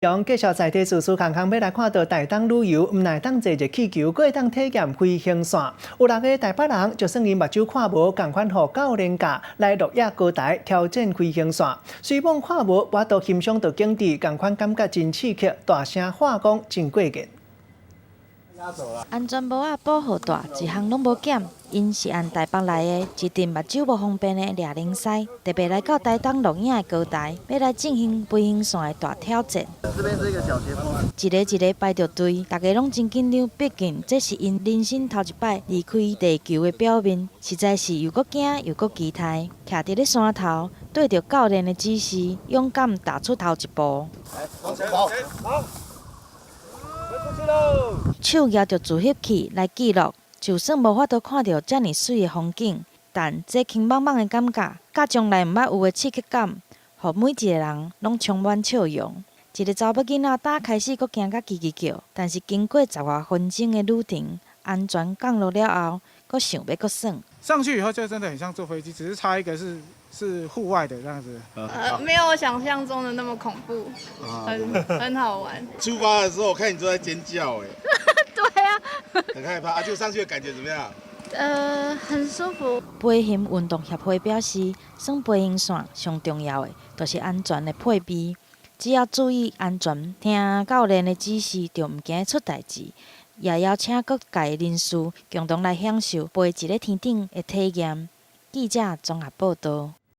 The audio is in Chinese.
用介绍在地自助航空要来看到台东旅游，唔来当坐热气球，阁会当体验飞行线。有6个台北人，就算因目睭看无，共款互教练教来落野高台挑战飞行线。虽望看无，我都欣赏到景致，共款感觉真刺激，大声喊讲真过瘾。 安全帽仔保护带一项拢无减，因是按台北来的一阵目睭无方便的掠零赛，特别来到台东录影的高台，要来进行飞行线的大挑战。这边是一个小斜坡，一个排着队，大家拢真紧张，毕竟这是因人生头一摆离开地球的表面，实在是又搁惊又搁期待。徛伫咧山头，对着教练的指示，勇敢踏出头一步。来，往前跑，好。 手拿着自翕器来记录，就算无法度看到遮尔水的风景，但这轻茫茫的感觉，甲从来毋捌有的刺激感，互每一个人拢充满笑容。一个查某囡仔打开始阁惊甲叽叽叫，但是经过10多分钟的旅程，安全降落了后，阁想要阁耍。上去以后就真的很像坐飞机，只是差一个是户外的这样子。没有我想象中的那么恐怖，很好玩。出发的时候，我看你都在尖叫，哎，对啊，很害怕。就上去的感觉怎么样？很舒服。飞行运动协会表示，耍飞行线上重要的就是安全的配备，只要注意安全，听教练的指示，就毋惊出代志。也邀请各界人士共同来享受飞一个天顶的体验。记者综合报道。